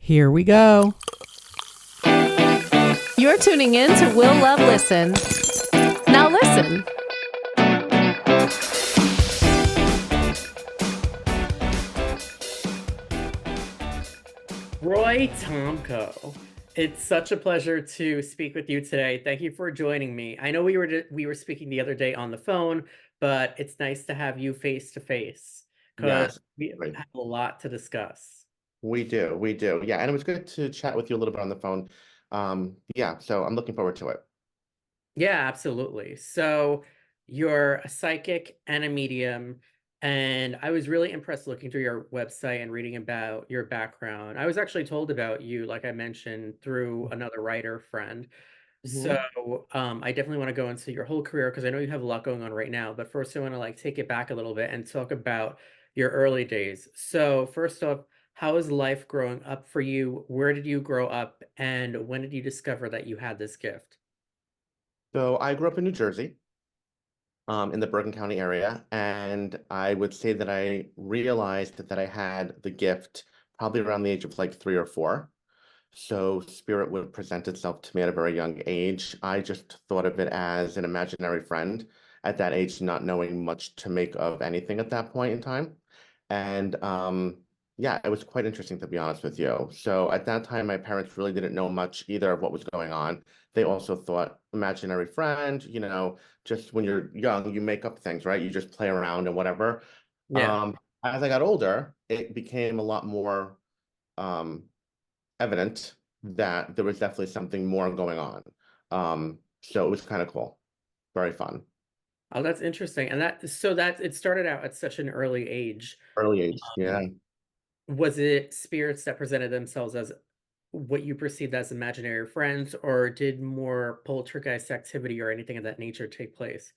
Here we go. You're tuning in to Will Love Listen. Now listen. Roy Tomko, it's such a pleasure to speak with you today. Thank you for joining me. I know we were speaking the other day on the phone, but it's nice to have you face to face because Yes, we great. have a lot to discuss. We do. Yeah, and it was good to chat with you a little bit on the phone. Yeah, so I'm looking forward to it. Yeah, absolutely. So you're a psychic and a medium, and I was really impressed looking through your website and reading about your background. I was actually told about you, like I mentioned, through another writer friend. So Mhm. I definitely want to go into your whole career because I know you have a lot going on right now. But first, I want to like take it back a little bit and talk about your early days. So first off, how was life growing up for you? Where did you grow up, and when did you discover that you had this gift? So I grew up in New Jersey, in the Bergen County area, and I would say that I realized that I had the gift probably around the age of like 3 or 4. So spirit would present itself to me at a very young age. I just thought of it as an imaginary friend at that age, not knowing much to make of anything at that point in time. And yeah, it was quite interesting to be honest with you. So at that time, my parents really didn't know much either of what was going on. They also thought imaginary friend, just when you're young, you make up things, right? You just play around and whatever. Yeah. Um, as I got older, it became a lot more um, evident that there was definitely something more going on. So it was kind of cool, very fun, Oh, that's interesting. And that it started out at such an early age. early age. Yeah, Was it spirits that presented themselves as what you perceived as imaginary friends, or did more poltergeist activity or anything of that nature take place?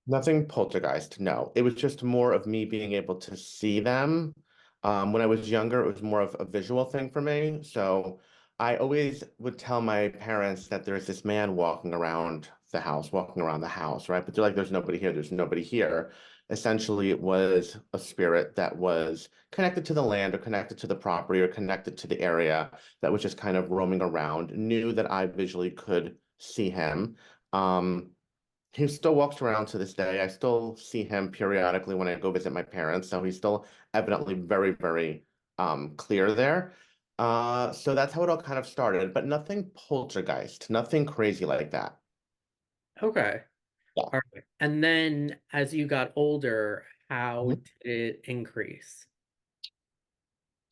nothing poltergeist. No, it was just more of me being able to see them. When I was younger, it was more of a visual thing for me. So I always would tell my parents that there's this man walking around the house, right? But they're like, there's nobody here, there's nobody here. Essentially, it was a spirit that was connected to the land or connected to the property or connected to the area that was just kind of roaming around, knew that I visually could see him. Um, he still walks around to this day. I still see him periodically when I go visit my parents, so he's still evidently very, very clear there. So that's how it all kind of started, but nothing poltergeist, nothing crazy like that. Okay. Yeah. All right. And then as you got older, how Mhm. did it increase?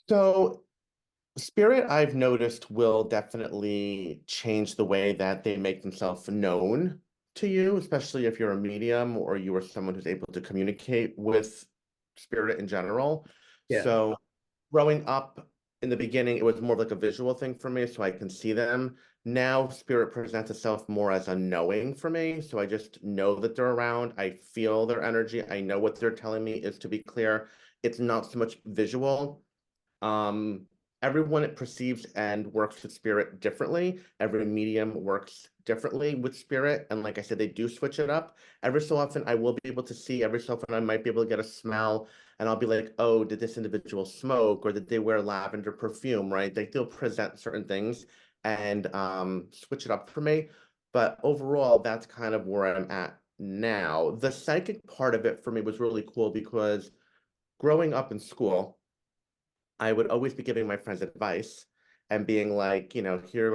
So spirit, I've noticed, will definitely change the way that they make themselves known to you, especially if you're a medium or you are someone who's able to communicate with spirit in general. Yeah. So growing up in the beginning, it was more of like a visual thing for me, so I can see them. Now, spirit presents itself more as a knowing for me. So I just know that they're around. I feel their energy. I know what they're telling me is to be clear. It's not so much visual. Um, Everyone perceives and works with spirit differently. Every medium works differently with spirit. And like I said, they do switch it up. Every so often, I will be able to see, every so often, I might be able to get a smell, and I'll be like, oh, did this individual smoke or did they wear lavender perfume, right? They still present certain things and switch it up for me. But overall, that's kind of where I'm at now. The psychic part of it for me was really cool because growing up in school, I would always be giving my friends advice and being like, here's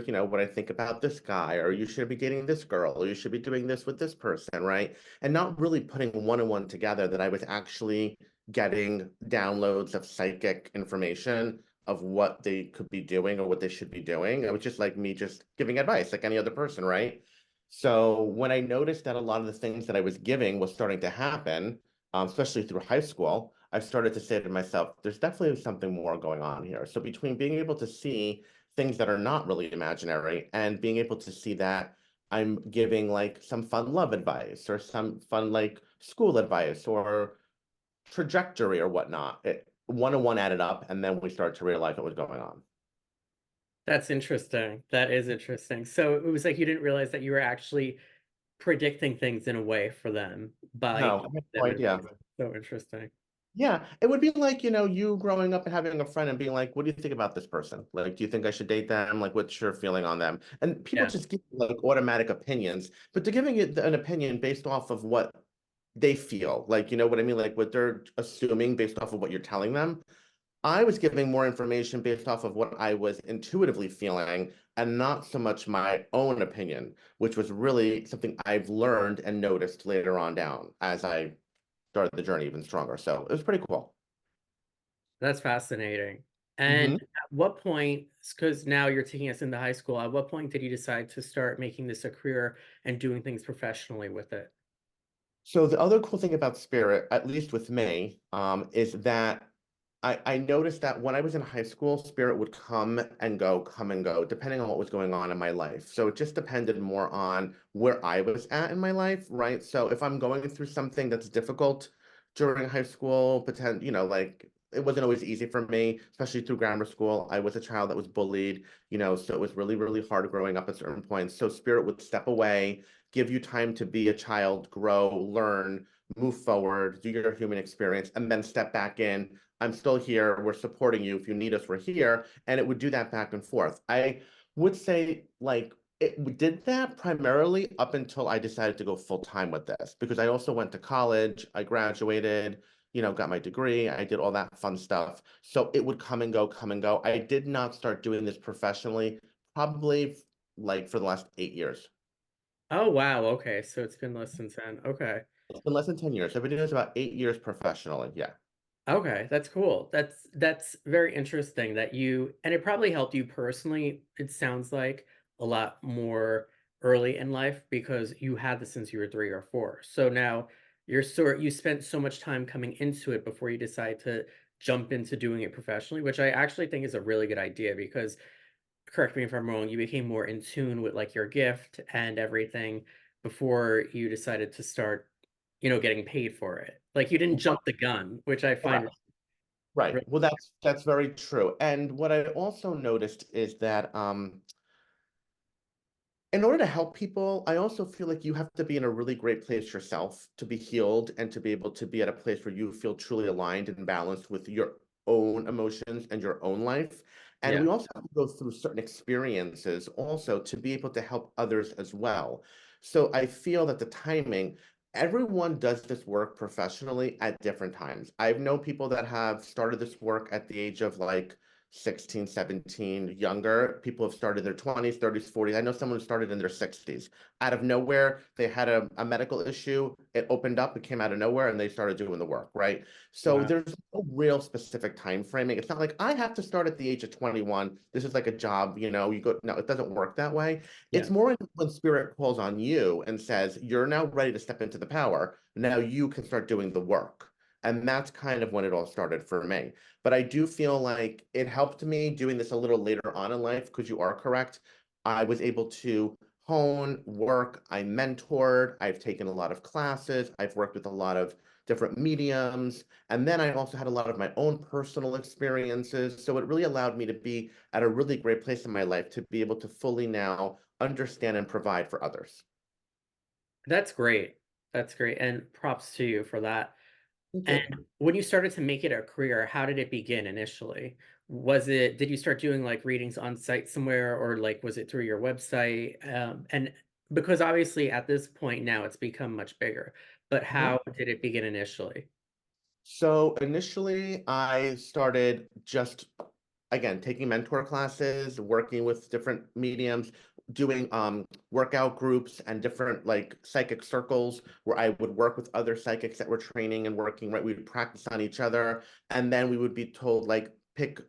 what I think about this guy, or you should be dating this girl, or you should be doing this with this person, right? And not really putting one and one together that I was actually getting downloads of psychic information of what they could be doing or what they should be doing. It was just like me just giving advice like any other person, right? So when I noticed that a lot of the things that I was giving was starting to happen, especially through high school, I started to say to myself, there's definitely something more going on here. So between being able to see things that are not really imaginary and being able to see that I'm giving like some fun love advice or some fun like school advice or trajectory or whatnot, one and one added up, and then we started to realize what was going on. That's interesting. That is interesting. So it was like you didn't realize that you were actually predicting things in a way for them by No, I giving had no them idea. advice. So interesting. Yeah, it would be like, you growing up and having a friend and being like, what do you think about this person? Like, do you think I should date them? Like, what's your feeling on them? And people Yeah, just give like automatic opinions, but they're giving it an opinion based off of what they feel. Like, you know what I mean? Like what they're assuming based off of what you're telling them. I was giving more information based off of what I was intuitively feeling and not so much my own opinion, which was really something I've learned and noticed later on down as I started the journey even stronger. So it was pretty cool. that's fascinating. And Hmm. at what point, because now you're taking us into high school, at what point did you decide to start making this a career and doing things professionally with it? So the other cool thing about Spirit, at least with me, is that I noticed that when I was in high school, Spirit would come and go, depending on what was going on in my life. So it just depended more on where I was at in my life, right? So if I'm going through something that's difficult during high school, like it wasn't always easy for me, especially through grammar school. I was a child that was bullied, so it was really, really hard growing up at certain points. So Spirit would step away, give you time to be a child, grow, learn, move forward, do your human experience, and then step back in. I'm still here. We're supporting you. If you need us, we're here. And it would do that back and forth. I would say, like, it did that primarily up until I decided to go full time with this because I also went to college. I graduated, got my degree. I did all that fun stuff. So it would come and go, come and go. I did not start doing this professionally, probably like for the last 8 years. Oh, wow. Okay. So it's been less than 10. Okay. It's been less than 10 years. I've been doing this about 8 years professionally. Yeah. Okay, that's cool. That's very interesting that you and it probably helped you personally, it sounds like, a lot more early in life because you had this since you were 3 or 4. So now you spent so much time coming into it before you decide to jump into doing it professionally, which I actually think is a really good idea because correct me if I'm wrong, you became more in tune with like your gift and everything before you decided to start, getting paid for it. Like you didn't jump the gun, which I find Correct. Right. really Well, that's very true. And what I also noticed is that in order to help people, I also feel like you have to be in a really great place yourself to be healed and to be able to be at a place where you feel truly aligned and balanced with your own emotions and your own life. And yeah. we also have to go through certain experiences also to be able to help others as well. So I feel that the timing, everyone does this work professionally at different times. I've known people that have started this work at the age of like 16, 17, younger. People have started in their 20s, 30s, 40s. I know someone who started in their 60s. Out of nowhere, they had a medical issue. It opened up, it came out of nowhere, and they started doing the work, right? So Wow. there's no real specific time framing. It's not like I have to start at the age of 21. This is like a job, you go, no, it doesn't work that way. Yeah. It's more when spirit calls on you and says, you're now ready to step into the power. Now you can start doing the work. And that's kind of when it all started for me. But I do feel like it helped me doing this a little later on in life because you are correct. I was able to hone, work, I mentored, I've taken a lot of classes, I've worked with a lot of different mediums, and then I also had a lot of my own personal experiences. So it really allowed me to be at a really great place in my life to be able to fully now understand and provide for others. That's great. That's great. And props to you for that. Thank And you. when you started to make it a career, how did it begin initially? Did you start doing like readings on site somewhere or like was it through your website? And because obviously at this point now it's become much bigger, but Mhm. how did it begin initially? So initially, I started just again taking mentor classes, working with different mediums, doing workout groups and different like psychic circles where I would work with other psychics that were training and working, right? We would practice on each other, and then we would be told like pick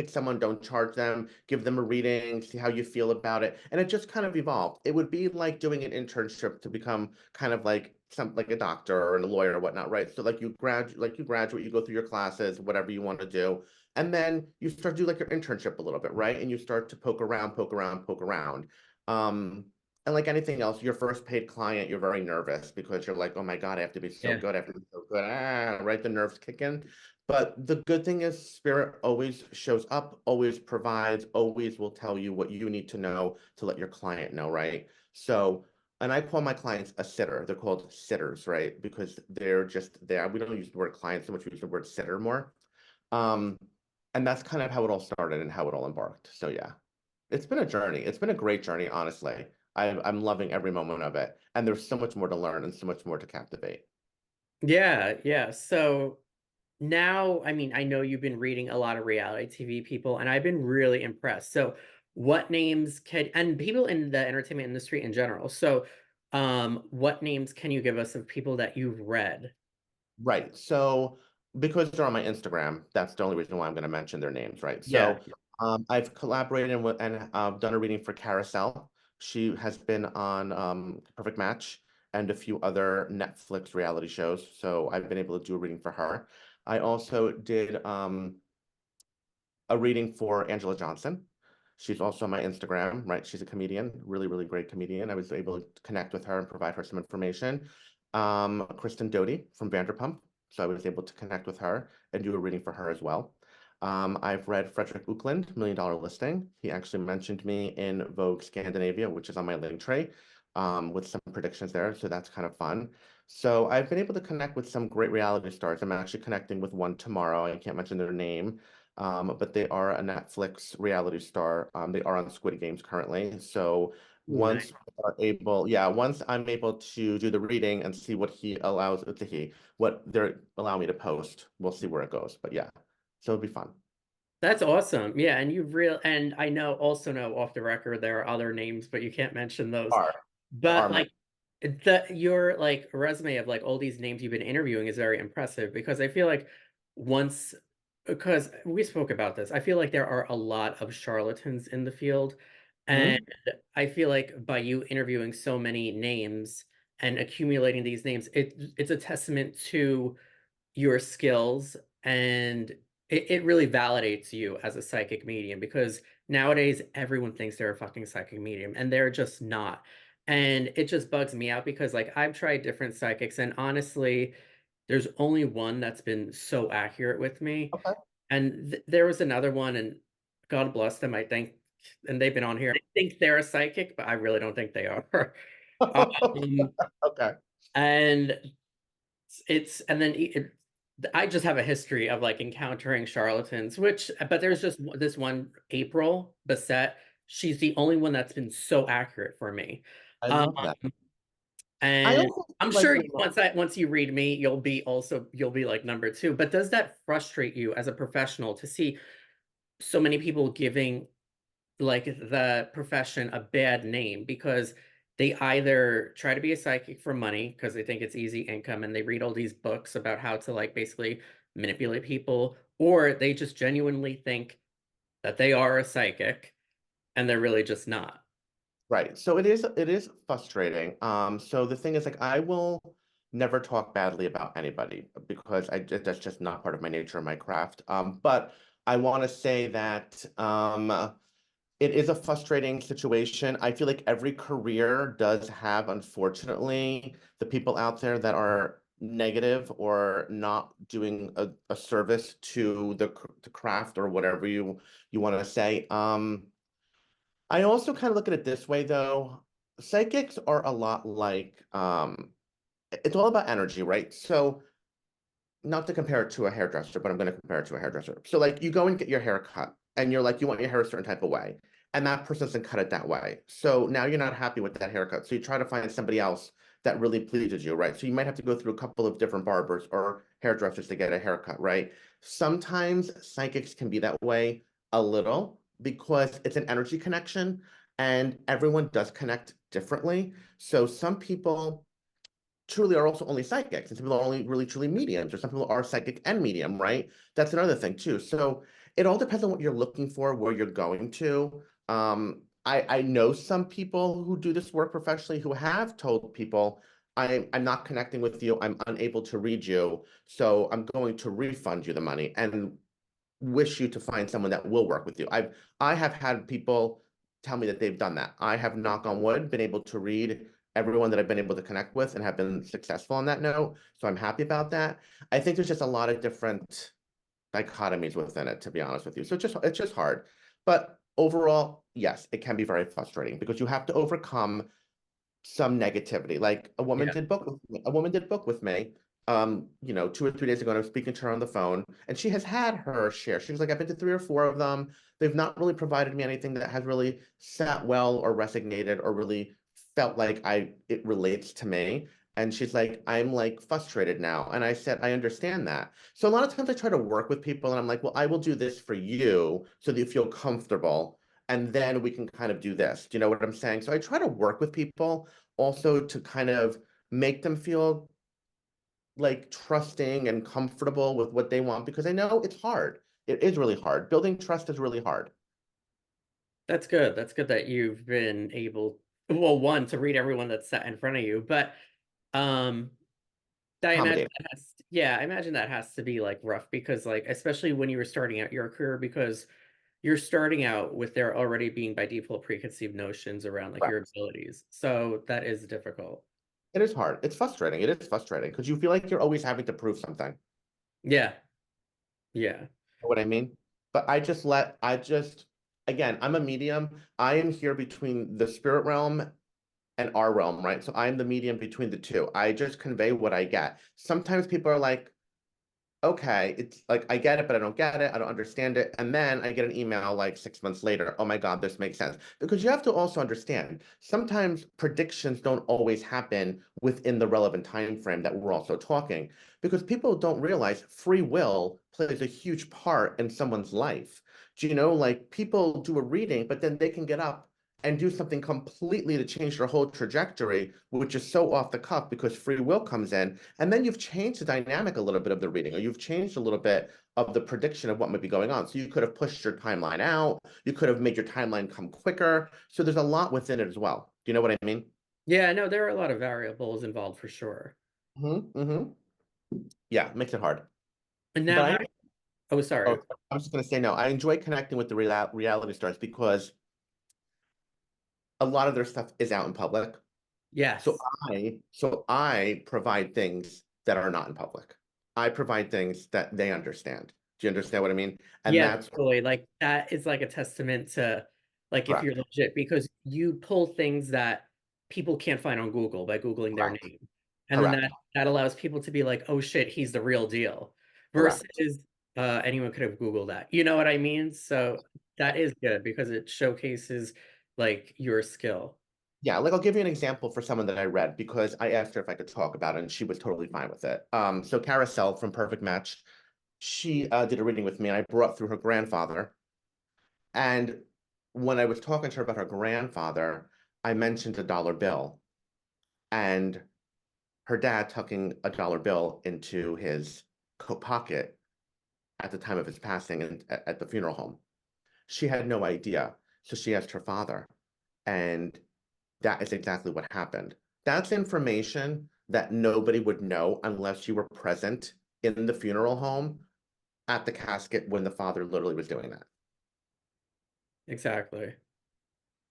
someone, don't charge them, give them a reading, see how you feel about it. And it just kind of evolved. It would be like doing an internship to become kind of like some like a doctor or a lawyer or whatnot, right? So you graduate, you go through your classes, whatever you want to do, and then you start to do like your internship a little bit, right? And you start to poke around, poke around, poke around. Um, and like anything else, your first paid client, you're very nervous because you're like, oh my God, I have to be so Yeah. good, I have to be so good. Right? The nerves kick in. But the good thing is, Spirit always shows up, always provides, always will tell you what you need to know to let your client know, right? So and I call my clients a sitter. They're called sitters, right? Because they're just there. We don't use the word client so much, we use the word sitter more. Um, and that's kind of how it all started and how it all embarked. So yeah, it's been a journey. It's been a great journey, honestly. I'm loving every moment of it. And there's so much more to learn and so much more to captivate. Yeah, yeah. So now, I mean, I know you've been reading a lot of reality TV people, and I've been really impressed. So, what names can, and people in the entertainment industry in general. So, what names can you give us of people that you've read? Right. So because they're on my Instagram, that's the only reason why I'm going to mention their names, right? Yeah. So I've collaborated with and done a reading for Kariselle. She has been on Perfect Match and a few other Netflix reality shows. So I've been able to do a reading for her. I also did a reading for Anjelah Johnson. She's also on my Instagram, right? She's a comedian, really, really great comedian. I was able to connect with her and provide her some information. Kristen Doute from Vanderpump. So I was able to connect with her and do a reading for her as well. I've read Fredrik Eklund, Million Dollar Listing. He actually mentioned me in Vogue Scandinavia, which is on my link tray, with some predictions there. So that's kind of fun. So I've been able to connect with some great reality stars. I'm actually connecting with one tomorrow. I can't mention their name, but they are a Netflix reality star. They are on Squid Games currently. So Ooh, nice. once I'm able to do the reading and see what he allows to what they're allowing me to post, we'll see where it goes. But yeah, so it'll be fun. That's awesome. Yeah, and and I know off the record there are other names, but you can't mention those. Are there are But many. like your like resume of like all these names you've been interviewing is very impressive because I feel like once because we spoke about this, I feel like there are a lot of charlatans in the field. And Mhm. I feel like by you interviewing so many names and accumulating these names, it's a testament to your skills, and it really validates you as a psychic medium because nowadays everyone thinks they're a fucking psychic medium and they're just not. And it just bugs me out because like I've tried different psychics and honestly there's only one that's been so accurate with me. Okay. And there was another one, and God bless them, I think, and they've been on here. I think they're a psychic, but I really don't think they are. Um, Okay. and it's and then I just have a history of like encountering charlatans, which but there's just this one April Bissett. She's the only one that's been so accurate for me. I Um, love that. I and also I'm like sure your once you read me, you'll be like number two. But does that frustrate you as a professional to see so many people giving like the profession a bad name because they either try to be a psychic for money because they think it's easy income and they read all these books about how to like basically manipulate people, or they just genuinely think that they are a psychic and they're really just not. Right. So it is frustrating. So the thing is like I will never talk badly about anybody because that's just not part of my nature or my craft. But I want to say that it is a frustrating situation. I feel like every career does have, unfortunately, the people out there that are negative or not doing a service to the craft or whatever you want to say. I also kind of look at it this way, though. Psychics are a lot like, it's all about energy, right? So, not to compare it to a hairdresser, but I'm going to compare it to a hairdresser. So, like, you go and get your hair cut, and you're like, you want your hair a certain type of way, and that person doesn't cut it that way. So now you're not happy with that haircut. So you try to find somebody else that really pleases you, right? So you might have to go through a couple of different barbers or hairdressers to get a haircut, right? Sometimes psychics can be that way a little because it's an energy connection, and everyone does connect differently. So some people truly are also only psychics, and some people are only really truly mediums, or some people are psychic and medium, right? That's another thing too. So it all depends on what you're looking for, where you're going to. I know some people who do this work professionally who have told people, I'm not connecting with you, I'm unable to read you, so I'm going to refund you the money and wish you to find someone that will work with you. I have had people tell me that they've done that. I have, knock on wood, been able to read everyone that I've been able to connect with and have been successful on that note. So I'm happy about that. I think there's just a lot of different dichotomies within it, to be honest with you. So it's just hard. But overall, yes, it can be very frustrating because you have to overcome some negativity. Like a woman Yeah. did book with me, a woman did book with me, 2 or 3 days ago, and I was speaking to her on the phone, and she has had her share. She was like, I've been to 3 or 4 of them. They've not really provided me anything that has really sat well or resonated or really felt like it relates to me. And she's like, I'm like frustrated now. And I said, I understand that. So a lot of times I try to work with people and I'm like, well, I will do this for you so that you feel comfortable. And then we can kind of do this. Do you know what I'm saying? So I try to work with people also to kind of make them feel like trusting and comfortable with what they want because I know it's hard. It is really hard. Building trust is really hard. That's good. That's good that you've been able, well, one, to read everyone that's sat in front of you, but um I imagine Accommodate. I imagine that has to be like rough because like especially when you were starting out your career because you're starting out with there already being by default preconceived notions around like your Correct. abilities. So that is difficult. It is hard. It's frustrating. It is frustrating because you feel like you're always having to prove something. You Yeah. Yeah. know what I mean? But again, I'm a medium. I am here between the spirit realm and our realm, right? So I'm the medium between the two. I just convey what I get. Sometimes people are like, okay, it's like I get it, but I don't get it. I don't understand it. And then I get an email like 6 months later. Oh my God, this makes sense. Because you have to also understand, sometimes predictions don't always happen within the relevant time frame that we're also talking. Because people don't realize free will plays a huge part in someone's life. Do you know, like people do a reading, but then they can get up and do something completely to change their whole trajectory, which is so off the cuff because free will comes in. And then you've changed the dynamic a little bit of the reading, or you've changed a little bit of the prediction of what might be going on. So you could have pushed your timeline out. You could have made your timeline come quicker. So there's a lot within it as well. Do you know what I mean? Yeah, no, there are a lot of variables involved for sure. Mm-hmm. Yeah, it makes it hard. And now But how oh sorry. I was just going to say, no, I enjoy connecting with the reality stars because a lot of their stuff is out in public. So Yes. I provide things that are not in public. I provide things that they understand. Do you understand what I mean? And Yeah, that's totally. Like that is like a testament to like if you're correct. legit because you pull things that people can't find on Google by Googling their Correct. name. And then Correct. that allows people to be like, oh shit, he's the real deal. Correct. Versus anyone could have Googled that. You know what I mean? So that is good because it showcases like your skill. Yeah, like I'll give you an example for someone that I read because I asked her if I could talk about it and she was totally fine with it. So Kariselle from Perfect Match, she did a reading with me and I brought through her grandfather. And when I was talking to her about her grandfather, I mentioned a dollar bill. And her dad tucking a dollar bill into his coat pocket at the time of his passing and at the funeral home. She had no idea. So she asked her father. And that is exactly what happened. That's information that nobody would know unless you were present in the funeral home at the casket when the father literally was doing that. Exactly.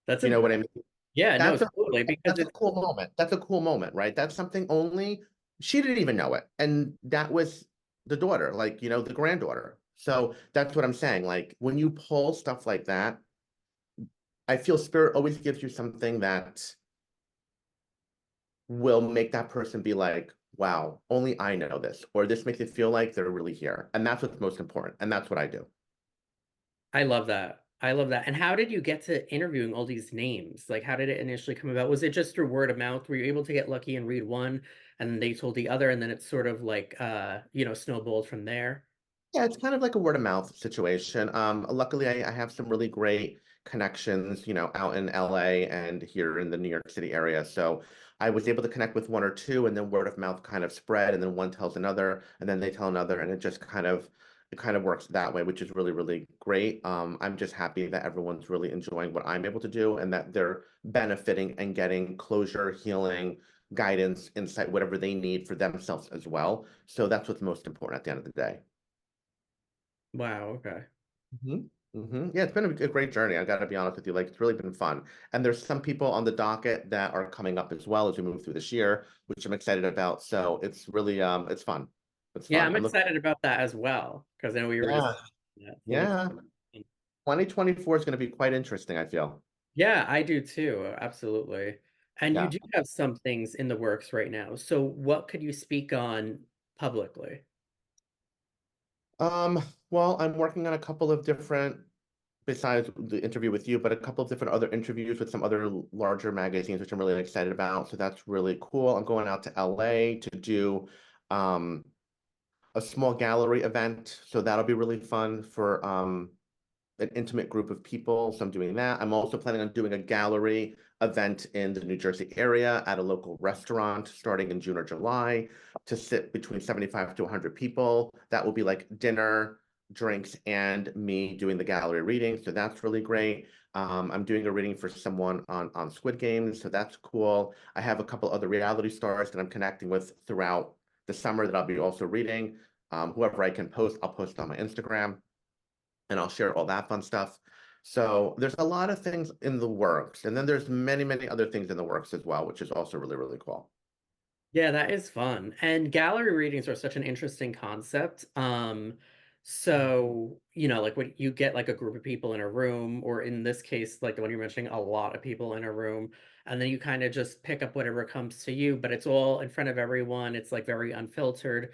That's You know what I important. mean? Yeah, no, That's a totally. Because that's a it's cool moment. That's a cool moment, right? That's something only she didn't even know it. And that was the daughter, like, the granddaughter. So that's what I'm saying. Like when you pull stuff like that, I feel spirit always gives you something that will make that person be like, wow, only I know this, or this makes it feel like they're really here. And that's what's most important. And that's what I do. I love that. I love that. And how did you get to interviewing all these names? Like, how did it initially come about? Was it just through word of mouth? Were you able to get lucky and read one and then they told the other and then it's sort of like snowballed from there? Yeah, it's kind of like a word of mouth situation. Luckily, I have some really great connections, out in LA and here in the New York City area. So I was able to connect with one or two, and then word of mouth kind of spread, and then one tells another, and then they tell another, and it kind of works that way, which is really, really great. I'm just happy that everyone's really enjoying what I'm able to do, and that they're benefiting and getting closure, healing, guidance, insight, whatever they need for themselves as well. So that's what's most important at the end of the day. Wow, okay. Yeah, it's been a great journey. I got to be honest with you. Like, it's really been fun. And there's some people on the docket that are coming up as well as we move through this year, which I'm excited about. So it's really, it's fun. It's Yeah, fun. I'm I'm looking, excited about that as well because I know we were just yeah, yeah, so that's yeah. 2024 is going to be quite interesting, I feel. yeah, I do too. Absolutely. And you Yeah. do have some things in the works right now. So what could you speak on publicly? Well, I'm working on a couple of different, besides the interview with you, but a couple of different other interviews with some other larger magazines, which I'm really excited about. So that's really cool. I'm going out to LA to do um a small gallery event. So that'll be really fun for an intimate group of people. So I'm doing that. I'm also planning on doing a gallery event in the New Jersey area at a local restaurant starting in June or July to sit between 75 to 100 people. That will be like dinner, drinks, and me doing the gallery reading. So that's really great. I'm doing a reading for someone on Squid Game, so that's cool. I have a couple other reality stars that I'm connecting with throughout the summer that I'll be also reading. Whoever I can post, I'll post on my Instagram and I'll share all that fun stuff. So there's a lot of things in the works. And then there's many, many other things in the works as well, which is also really, really cool. Yeah, that is fun. And gallery readings are such an interesting concept. So, like when you get like a group of people in a room, or in this case, like the one you're mentioning, a lot of people in a room, and then you kind of just pick up whatever comes to you, but it's all in front of everyone. It's like very unfiltered.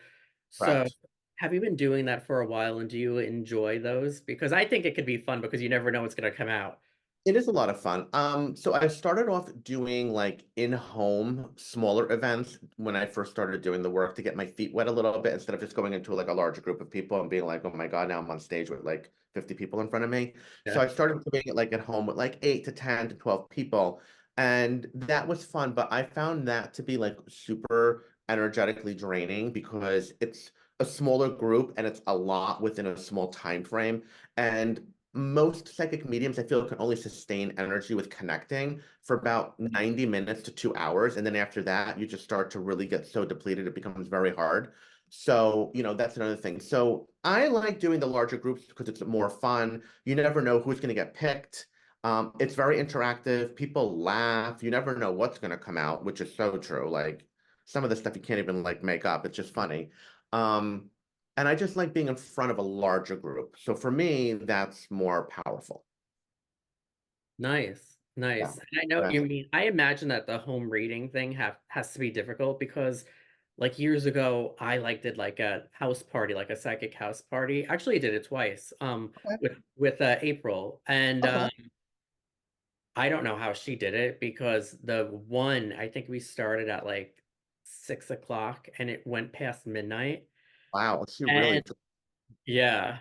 So, Correct. have you been doing that for a while, and do you enjoy those? Because I think it could be fun because you never know what's going to come out. It is a lot of fun. So I started off doing like in-home smaller events when I first started doing the work to get my feet wet a little bit instead of just going into like a larger group of people and being like, oh my God, now I'm on stage with like 50 people in front of me. So Yeah. I started doing it like at home with like 8 to 10 to 12 people. And that was fun, but I found that to be like super energetically draining because it's a smaller group and it's a lot within a small time frame. And most psychic mediums, I feel, can only sustain energy with connecting for about 90 minutes to 2 hours. And then after that, you just start to really get so depleted, it becomes very hard. So, that's another thing. So I like doing the larger groups because it's more fun. You never know who's going to get picked. It's very interactive. People laugh. You never know what's going to come out, which is so true. Like some of the stuff you can't even like make up. It's just funny. Um, and I just like being in front of a larger group. So for me, that's more powerful. Nice, Yeah. nice. And I know what But you mean. I imagine that the home reading thing has to be difficult because like years ago I like did like a house party, like a psychic house party. Actually I did it twice okay. with April, and Okay. I don't know how she did it because the one, I think we started at like 6 o'clock and it went past midnight. Wow. She really, And yeah,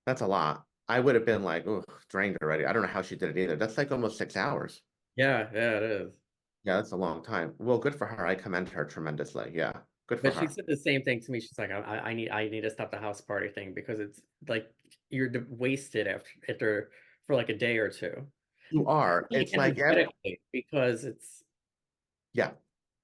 that's a lot. I would have been like, oh, drained already. I don't know how she did it either. That's like almost 6 hours. yeah, it is. Yeah, that's a long time. Well, good for her. I commend her tremendously. Yeah. Good for But she her. said the same thing to me. She's like, I need to stop the house party thing because it's like you're wasted after for like a day or two. You are. Like It's like, yeah, energetically because it's yeah,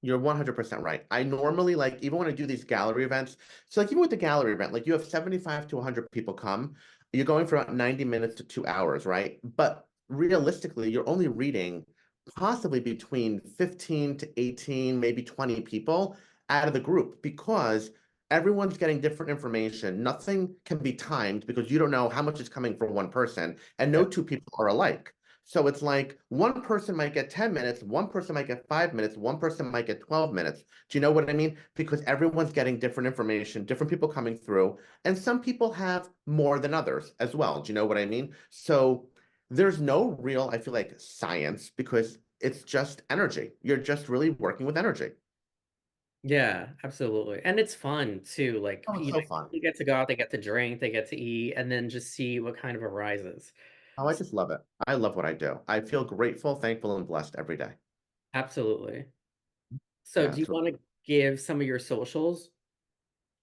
you're 100% right. I normally like, even when I do these gallery events, so like even with the gallery event, like you have 75 to 100 people come, you're going for about 90 minutes to 2 hours, right? But realistically, you're only reading possibly between 15 to 18, maybe 20 people out of the group because everyone's getting different information. Nothing can be timed because you don't know how much is coming from one person, and yeah, no two people are alike. So it's like one person might get 10 minutes, one person might get 5 minutes, one person might get 12 minutes. Do you know what I mean? Because everyone's getting different information, different people coming through, and some people have more than others as well. Do you know what I mean? So there's no real, I feel like, science because it's just energy. You're just really working with energy. yeah, absolutely. And it's fun too. Like Oh, it's so fun. they get to go out, they get to drink, they get to eat, and then just see what kind of arises. Oh, I just love it. I love what I do. I feel grateful, thankful, and blessed every day. Absolutely. So Yeah, do you it's want to give some of your socials?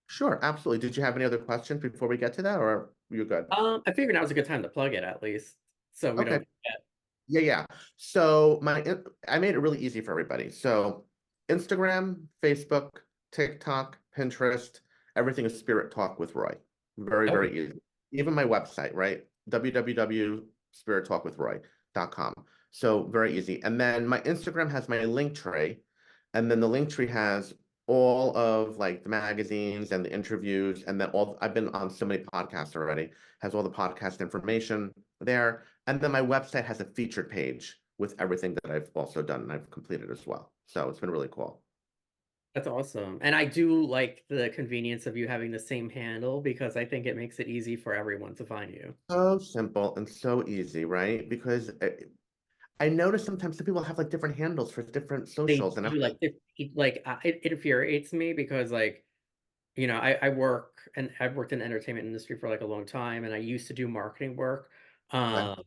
sure, absolutely. Did you have any other questions before we get to that, or you're good? I figured now's a good time to plug it at least, so we Okay. don't forget. Yeah, yeah. So I made it really easy for everybody. So Instagram, Facebook, TikTok, Pinterest, everything is Spirit Talk with Roy. Very, Okay. very easy. Even my website, right? www.spirittalkwithroy.com. So very easy. And then my Instagram has my link tree, and then the link tree has all of like the magazines and the interviews, and then all I've been on so many podcasts already, has all the podcast information there. And then my website has a featured page with everything that I've also done and I've completed as well. So it's been really cool. That's awesome. And I do like the convenience of you having the same handle because I think it makes it easy for everyone to find you. So simple and so easy, right? Because I notice sometimes some people have like different handles for different They socials, and I'm do like, it infuriates me because like, you know, I work and I've worked in the entertainment industry for like a long time and I used to do marketing work. okay, Um,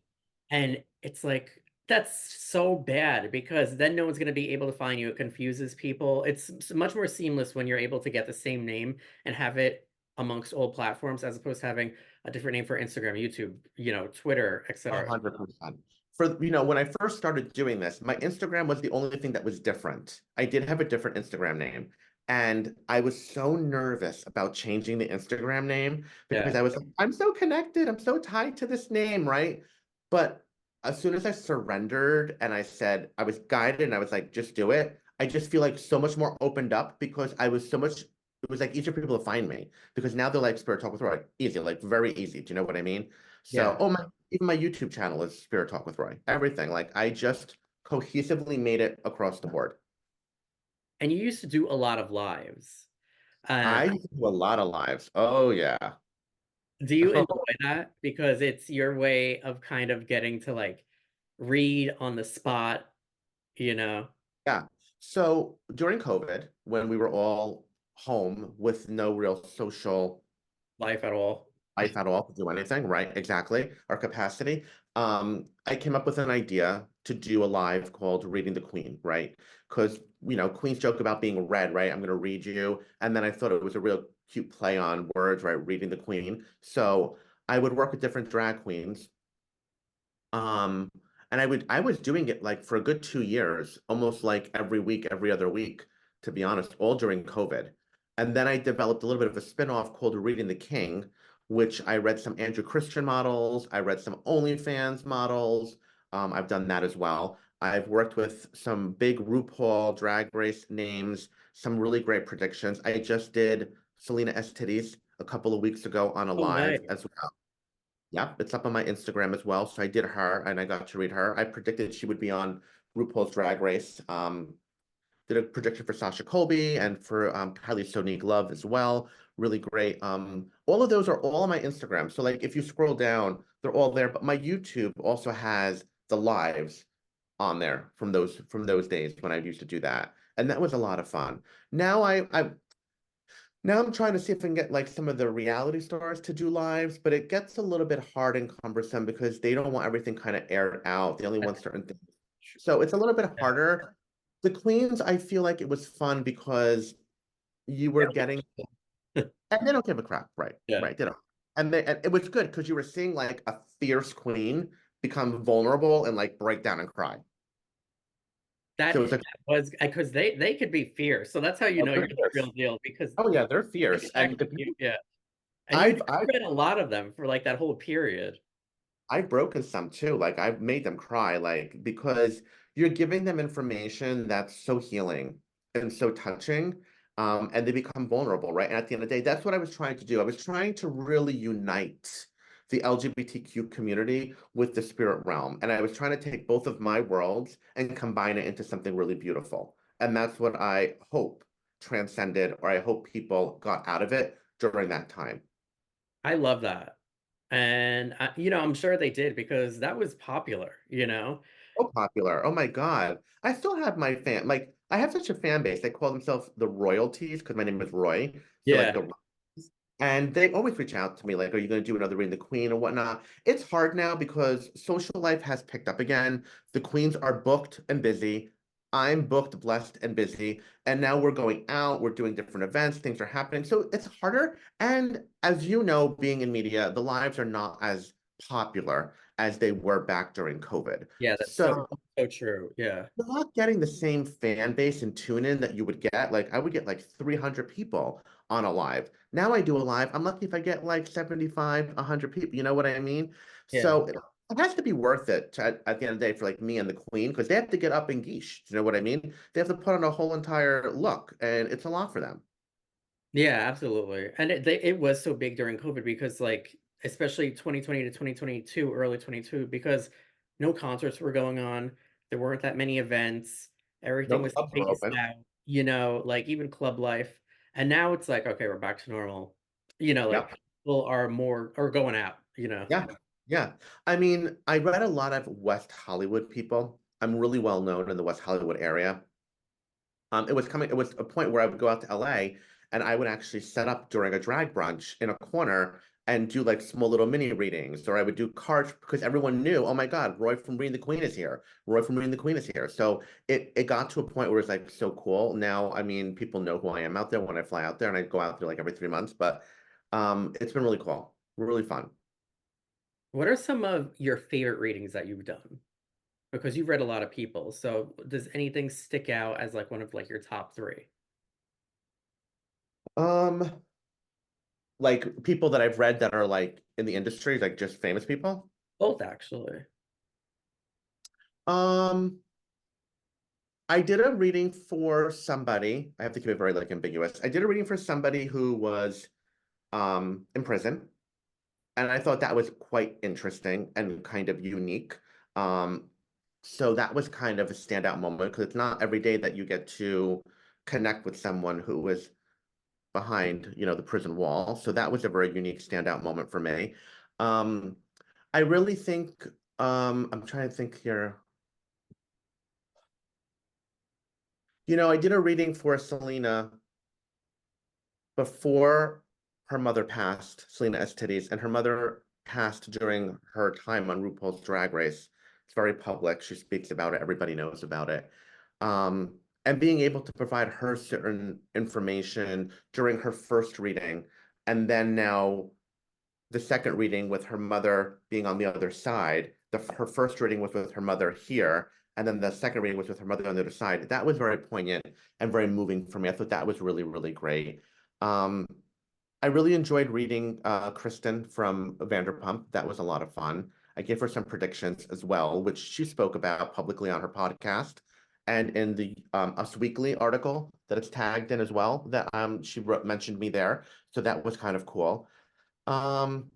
and it's like that's so bad because then no one's going to be able to find you. It confuses people. It's much more seamless when you're able to get the same name and have it amongst all platforms as opposed to having a different name for Instagram, YouTube, you know, Twitter, etc. 100%. For, when I first started doing this, my Instagram was the only thing that was different. I did have a different Instagram name. And I was so nervous about changing the Instagram name because Yeah. I was like, I'm so connected. I'm so tied to this name, right? But as soon as I surrendered and I said, I was guided and I was like, just do it, I just feel like so much more opened up because I was so much, it was like easier for people to find me because now they're like Spirit Talk with Roy, easy, like very easy. Do you know what I mean? So, Yeah. oh my, even my YouTube channel is Spirit Talk with Roy. Everything. Like I just cohesively made it across the board. And you used to do a lot of lives. I used to do a lot of lives. Oh yeah. Do you enjoy that? Because it's your way of kind of getting to like read on the spot, you know, Yeah. So during COVID, when we were all home with no real social life at all. life at all to do anything, right? Exactly. Our capacity. I came up with an idea to do a live called Reading the Queen, right? Because, Queens joke about being read, right? I'm going to read you. And then I thought it was a real cute play on words, right? Reading the Queen. So I would work with different drag queens. Um, and I was doing it like for a good 2 years, almost like every week, every other week, to be honest, all during COVID. And then I developed a little bit of a spin-off called Reading the King, which I read some Andrew Christian models, I read some OnlyFans models. I've done that as well. I've worked with some big RuPaul drag race names, some really great predictions. I just did Selena Estidis a couple of weeks ago on a Oh, nice. live as well. Yep, it's up on my Instagram as well. So I did her and I got to read her. I predicted she would be on RuPaul's Drag Race. Did a prediction for Sasha Colby and for Kylie Sonique Love as well. Really great. All of those are all on my Instagram. So like if you scroll down, they're all there. But my YouTube also has the lives on there from those days when I used to do that. And that was a lot of fun. Now now I'm trying to see if I can get like some of the reality stars to do lives, but it gets a little bit hard and cumbersome because they don't want everything kind of aired out. They only want certain things. So it's a little bit harder. The Queens, I feel like it was fun because you were getting, and they don't give a crap, right? Yeah. Right. They don't. And it was good because you were seeing like a fierce queen become vulnerable and like break down and cry. So it's That like, was because they could be fierce. So that's how you oh, know they're you're the fierce. real deal because Oh yeah, they're they fierce. could And actually, yeah. And I've you I've read a lot of them for like that whole period. I've broken some too. Like I've made them cry, like because you're giving them information that's so healing and so touching, and they become vulnerable, right? And at the end of the day, that's what I was trying to do. I was trying to really unite the LGBTQ community with the spirit realm, and I was trying to take both of my worlds and combine it into something really beautiful. And that's what I hope transcended, or I hope people got out of it during that time. I love that. And you know, I'm sure they did because that was popular, you know. So popular. Oh my God. I still have my like I have such a fan base. They call themselves the royalties because my name is Roy. So like Yeah. the and they always reach out to me like, are you going to do another Reign of the Queen or whatnot? It's hard now because social life has picked up again. The queens are booked and busy. I'm booked, blessed, and busy. And now we're going out, we're doing different events, things are happening. So it's harder. And as you know, being in media, the lives are not as popular as they were back during COVID. Yeah, that's So so true. Yeah. you're not getting the same fan base and tune in that you would get. Like I would get like 300 people on a live. Now I do a live. I'm lucky if I get like 75, 100 people. You know what I mean? Yeah. So it has to be worth it at the end of the day for like me and the queen because they have to get up and geesh. Do you know what I mean? They have to put on a whole entire look, and it's a lot for them. Yeah, absolutely. And it was so big during COVID because like especially 2020 to 2022, early 22, because no concerts were going on. There weren't that many events. No Everything was clubs were spaced open. out, you know, like even club life. And now it's like, okay, we're back to normal. You know, Yep. like people are going out, you know. Yeah. Yeah. I mean, I read a lot of West Hollywood people. I'm really well known in the West Hollywood area. It was a point where I would go out to LA and I would actually set up during a drag brunch in a corner and do like small little mini readings, or I would do cards because everyone knew, oh my God, Roy from Reading the Queen is here. Roy from Reading the Queen is here. So it got to a point where it's like so cool. Now, I mean, people know who I am out there when I fly out there, and I go out there like every 3 months, but it's been really cool, really fun. What are some of your favorite readings that you've done? Because you've read a lot of people. So does anything stick out as like one of like your top three? Um, like people that I've read that are like in the industry, like just famous people. Both actually. Um, I did a reading for somebody. I have to keep it very like ambiguous. I did a reading for somebody who was in prison, and I thought that was quite interesting and kind of unique. Um, so that was kind of a standout moment because it's not every day that you get to connect with someone who was behind, you know, the prison wall. So that was a very unique standout moment for me. Um, I really think I'm trying to think here. You know, I did a reading for Selena before her mother passed, Selena S3E10, and her mother passed during her time on RuPaul's Drag Race. It's very public. She speaks about it. Everybody knows about it. And being able to provide her certain information during her first reading, and then now the second reading with her mother being on the other side. Her first reading was with her mother here, and then the second reading was with her mother on the other side. That was very poignant and very moving for me. I thought that was really, really great. Um, I really enjoyed reading Kristen from Vanderpump. That was a lot of fun. I gave her some predictions as well, which she spoke about publicly on her podcast and in the Us Weekly article that it's tagged in as well. That mentioned me there, so that was kind of cool. Um,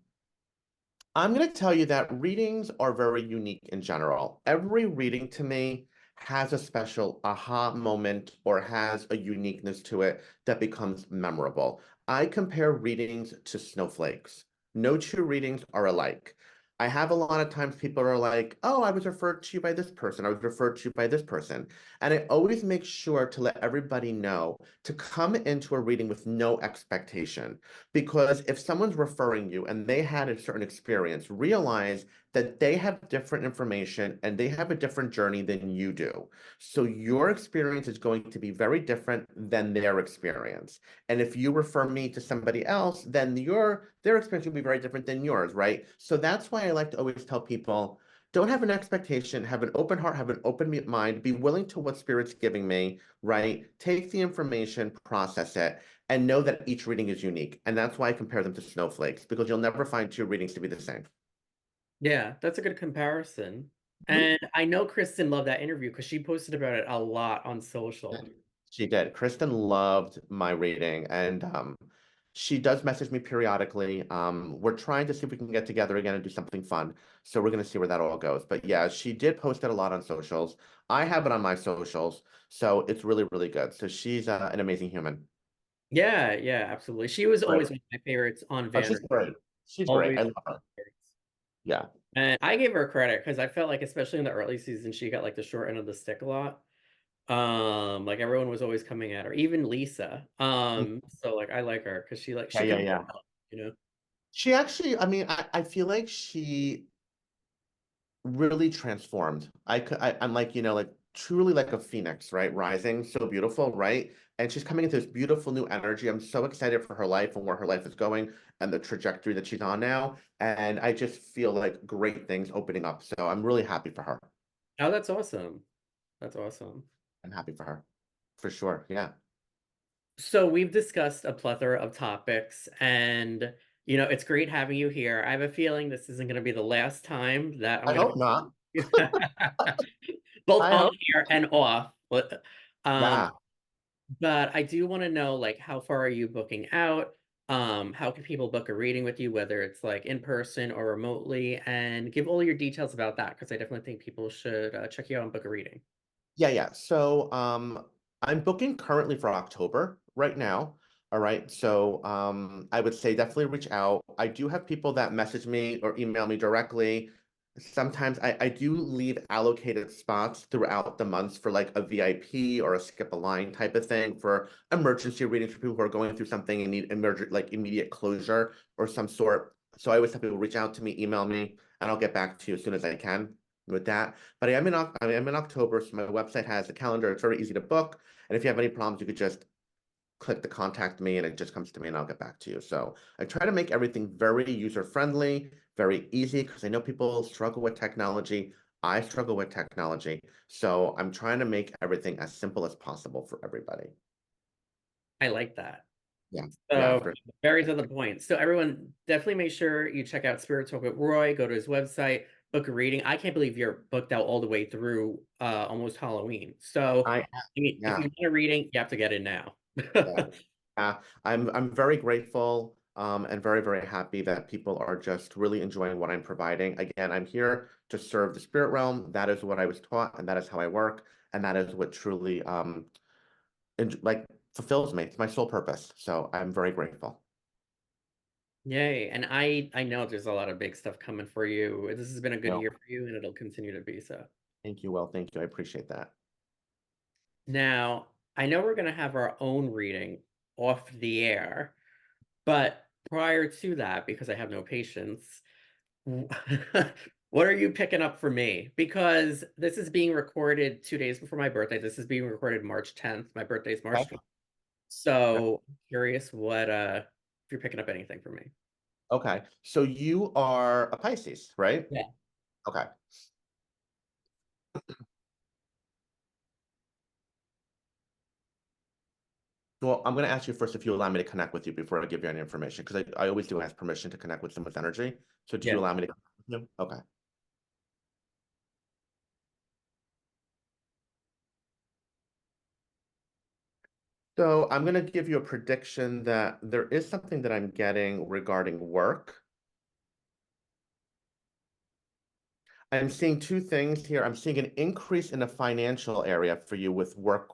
I'm going to tell you that readings are very unique in general. Every reading to me has a special aha moment or has a uniqueness to it that becomes memorable. I compare readings to snowflakes. No two readings are alike. I have a lot of times people are like, oh, I was referred to you by this person. I was referred to you by this person. And I always make sure to let everybody know to come into a reading with no expectation. Because if someone's referring you and they had a certain experience, realize that they have different information and they have a different journey than you do. So your experience is going to be very different than their experience. And if you refer me to somebody else, then their experience will be very different than yours, right? So that's why I like to always tell people, don't have an expectation, have an open heart, have an open mind, be willing to what spirit's giving me, right? Take the information, process it, and know that each reading is unique. And that's why I compare them to snowflakes, because you'll never find two readings to be the same. Yeah, that's a good comparison. Mhm. And I know Kristen loved that interview because she posted about it a lot on social. She did. Kristen loved my reading, and she does message me periodically. We're trying to see if we can get together again and do something fun. So we're going to see where that all goes. But yeah, she did post it a lot on socials. I have it on my socials, so it's really, really good. So she's an amazing human. Yeah, yeah, absolutely. She was Right. always one of my favorites on Oh, she's Vanderpump. great. She's great. Always I one love of her. my favorites. Yeah. And I gave her credit because I felt like, especially in the early season, she got like the short end of the stick a lot. Like everyone was always coming at her, even Lisa. Mm. So like I like her because Yeah, she yeah, could yeah. help, you know. She actually, I mean, I feel like she really transformed. I'm like, you know, like truly like a phoenix, right? Rising, so beautiful, right? And she's coming into this beautiful new energy. I'm so excited for her life and where her life is going and the trajectory that she's on now. And I just feel like great things opening up. So I'm really happy for her. Oh, that's awesome. That's awesome. I'm happy for her. For sure. Yeah. So we've discussed a plethora of topics, and you know, it's great having you here. I have a feeling this isn't going to be the last time that I'm I going hope not. to both I on hope. air and off. Um, Yeah. but I do want to know, like, how far are you booking out? How can people book a reading with you, whether it's like in person or remotely, and give all your details about that because I definitely think people should check you out and book a reading. Yeah. So I'm booking currently for October right now. All right. So I would say definitely reach out. I do have people that message me or email me directly. Sometimes I do leave allocated spots throughout the months for like a VIP or a skip a line type of thing for emergency readings for people who are going through something and need emergent like immediate closure or some sort. So I always have people reach out to me, email me, and I'll get back to you as soon as I can with that. But I am in October, so my website has a calendar. It's very easy to book. And if you have any problems, you could just click the contact me and it just comes to me and I'll get back to you. So I try to make everything very user friendly, very easy because I know people struggle with technology. I struggle with technology. So I'm trying to make everything as simple as possible for everybody. I like that. Yeah. Yeah. So very to the point. So everyone definitely make sure you check out Spirit Talk with Roy, go to his website, book a reading. I can't believe you're booked out all the way through almost Halloween. So I I mean, if yeah. you want a reading, you have to get in now. Yeah. I'm very grateful and very, very happy that people are just really enjoying what I'm providing. Again, I'm here to serve the spirit realm. That is what I was taught, and that is how I work, and that is what truly like fulfills me. It's my sole purpose. So I'm very grateful. Yay. And I know there's a lot of big stuff coming for you. This has been a good No, year for you and it'll continue to be so. thank you. Well, thank you. I appreciate that. Now, I know we're going to have our own reading off the air, but prior to that, because I have no patience, what are you picking up for me? Because this is being recorded 2 days before my birthday. This is being recorded March 10th. My birthday is March Okay. 12th. So curious what if you're picking up anything for me. Okay. So you are a Pisces, right? Yeah. Okay. Well, I'm going to ask you first if you allow me to connect with you before I give you any information, because I always do ask permission to connect with someone's energy. So do you Yeah. allow me to connect with you? Okay. So I'm going to give you a prediction that there is something that I'm getting regarding work. I'm seeing two things here. I'm seeing an increase in the financial area for you with work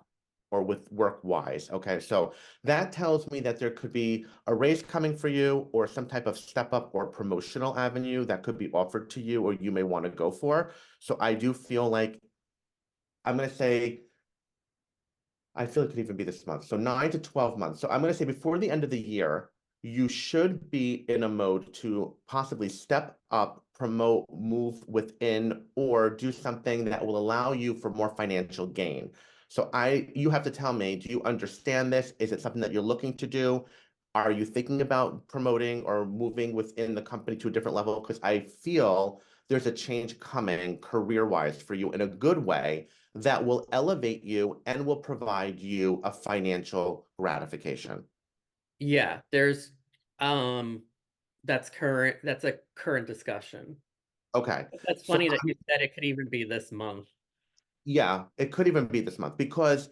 or with work wise. Okay, so that tells me that there could be a raise coming for you or some type of step up or promotional avenue that could be offered to you or you may want to go for. So I do feel like I'm going to say I feel it could even be this month. So 9 to 12 months. So I'm going to say before the end of the year, you should be in a mode to possibly step up, promote, move within, or do something that will allow you for more financial gain. So you have to tell me, do you understand this? Is it something that you're looking to do? Are you thinking about promoting or moving within the company to a different level? Because I feel there's a change coming career-wise for you in a good way that will elevate you and will provide you a financial gratification. Yeah, there's um that's a current discussion. Okay. That's So funny that you said it could even be this month. yeah, it could even be this month because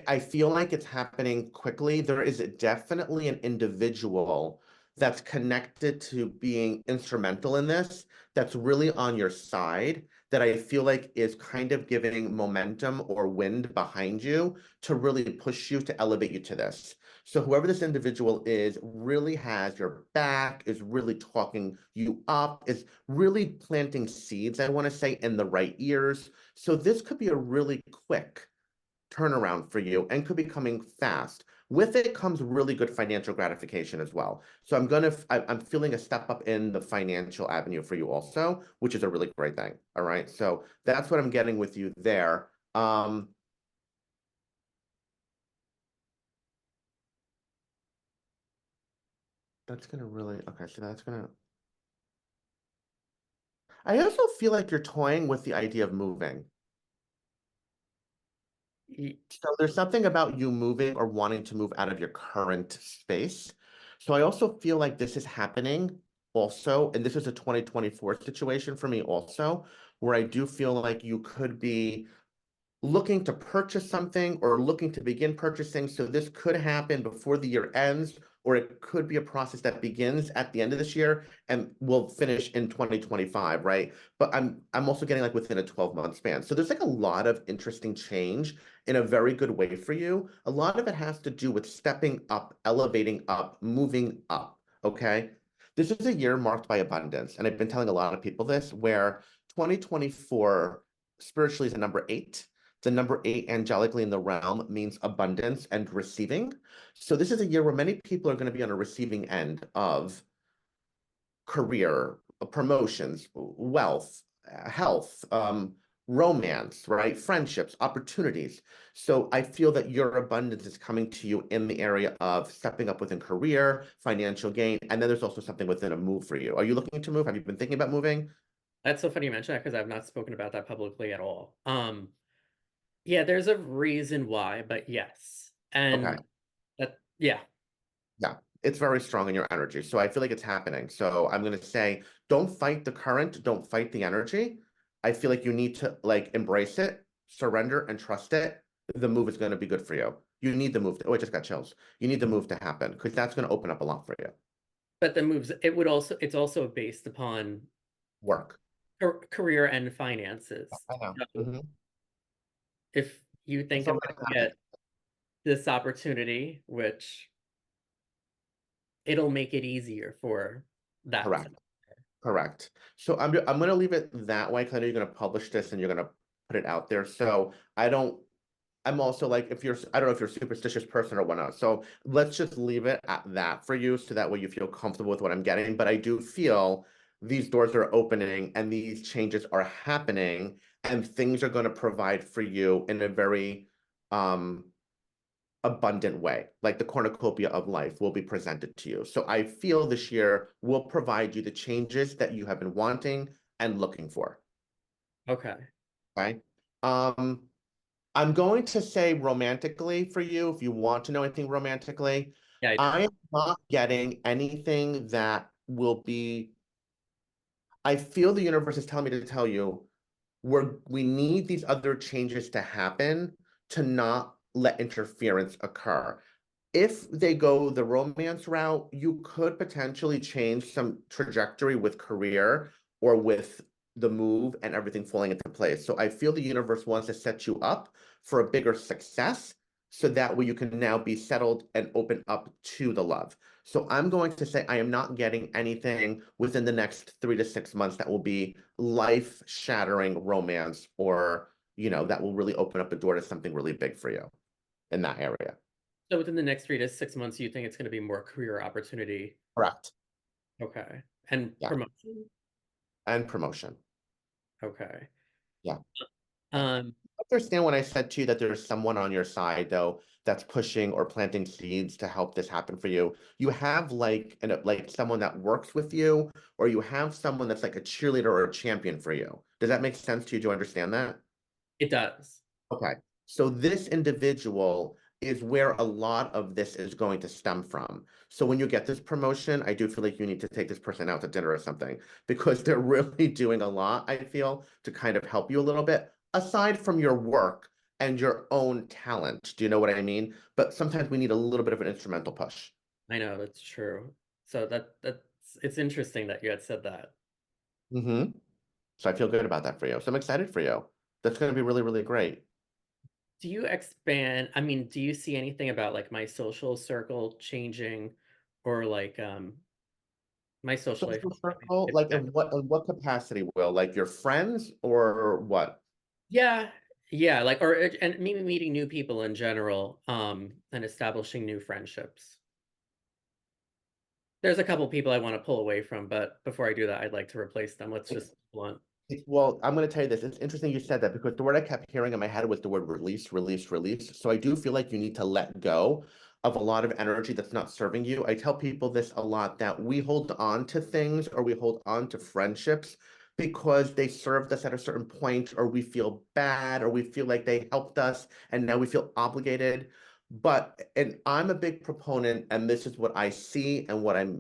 I feel like it's happening quickly. There is definitely an individual that's connected to being instrumental in this, that's really on your side, that I feel like is kind of giving momentum or wind behind you to really push you to elevate you to this. So whoever this individual is really has your back, is really talking you up, is really planting seeds, I want to say, in the right ears. So this could be a really quick turnaround for you and could be coming fast. With it comes really good financial gratification as well. So I'm feeling a step up in the financial avenue for you also, which is a really great thing. All right. So that's what I'm getting with you there. That's gonna really, okay, so that's gonna, I also feel like you're toying with the idea of moving. Y- So there's something about you moving or wanting to move out of your current space. So I also feel like this is happening also, and this is a 2024 situation for me also, where I do feel like you could be looking to purchase something or looking to begin purchasing. So this could happen before the year ends or it could be a process that begins at the end of this year and will finish in 2025, right? But I'm also getting like within a 12-month span. So there's like a lot of interesting change in a very good way for you. A lot of it has to do with stepping up, elevating up, moving up, okay? This is a year marked by abundance, and I've been telling a lot of people this, where 2024 spiritually is a number 8. The number 8 angelically in the realm means abundance and receiving. So this is a year where many people are going to be on a receiving end of career, promotions, wealth, health, romance, right? Friendships, opportunities. So I feel that your abundance is coming to you in the area of stepping up within career, financial gain, and then there's also something within a move for you. Are you looking to move? Have you been thinking about moving? That's so funny you mention that because I've not spoken about that publicly at all. Yeah, there's a reason why, but yes. Okay. And that, yeah. Yeah, it's very strong in your energy. So I feel like it's happening. So I'm going to say, don't fight the current, don't fight the energy. I feel like you need to like embrace it, surrender and trust it. The move is going to be good for you. You need the move. Oh, I just got chills. You need the move to happen because that's going to open up a lot for you. But the moves, it's also based upon Work. career and finances. I know. So Mhm. if you It's think I'm already going to happening. get this opportunity, which it'll make it easier for that. Correct. Correct. So I'm going to leave it that way because I know you're going to publish this and you're going to put it out there. So I'm also like, if you're, I don't know if you're a superstitious person or whatnot. So let's just leave it at that for you. So that way you feel comfortable with what I'm getting. But I do feel these doors are opening and these changes are happening and things are going to provide for you in a very um, abundant way. Like the cornucopia of life will be presented to you. So I feel this year will provide you the changes that you have been wanting and looking for. Okay. Okay. Um, I'm going to say romantically for you, if you want to know anything romantically, Yeah, I do. I am not getting anything that will be, I feel the universe is telling me to tell you, we need these other changes to happen to not let interference occur. If they go the romance route, you could potentially change some trajectory with career or with the move and everything falling into place. So I feel the universe wants to set you up for a bigger success so that way you can now be settled and open up to the love. So I'm going to say I am not getting anything within the next 3 to 6 months that will be life-shattering romance or, that will really open up the door to something really big for you in that area. So within the next 3 to 6 months, you think it's going to be more career opportunity? Correct. Okay. And Yeah. promotion? And promotion. Okay. Yeah. Um, Understand when I said to you that there's someone on your side though that's pushing or planting seeds to help this happen for you. You have like someone that works with you, or you have someone that's like a cheerleader or a champion for you. Does that make sense to you? Do you understand that? it does. Okay. So this individual is where a lot of this is going to stem from. So when you get this promotion, I do feel like you need to take this person out to dinner or something because they're really doing a lot, I feel, to kind of help you a little bit, aside from your work and your own talent. Do you know what I mean? But sometimes we need a little bit of an instrumental push. I know that's true. So it's interesting that you had said that. Mm-hmm. So I feel good about that for you. So I'm excited for you. That's going to be really, really great. Do you expand? I mean, do you see anything about like my social circle changing or like my social life? Social circle, like in what capacity, Will? Like your friends or what? Yeah. Yeah, like or and maybe meeting new people in general, and establishing new friendships. There's a couple people I want to pull away from, but before I do that, I'd like to replace them. Let's just blunt. Well, I'm going to tell you this. It's interesting you said that because the word I kept hearing in my head was the word release, release, release. So I do feel like you need to let go of a lot of energy that's not serving you. I tell people this a lot that we hold on to things or we hold on to friendships because they served us at a certain point, or we feel bad, or we feel like they helped us and now we feel obligated. And I'm a big proponent, and this is what I see and what I'm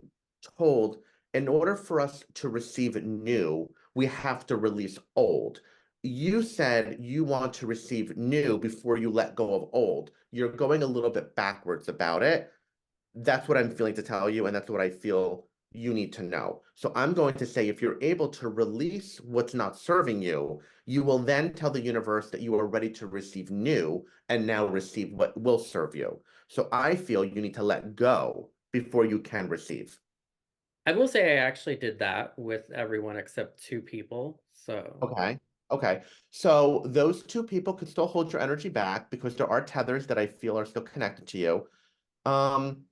told, in order for us to receive new, we have to release old. You said you want to receive new before you let go of old. You're going a little bit backwards about it. that's what I'm feeling to tell you, and that's what I feel you need to know. So I'm going to say, if you're able to release what's not serving you, you will then tell the universe that you are ready to receive new and now receive what will serve you. So I feel you need to let go before you can receive. I will say I actually did that with everyone except two people. So, Okay. Okay. So those two people could still hold your energy back because there are tethers that I feel are still connected to you. Um,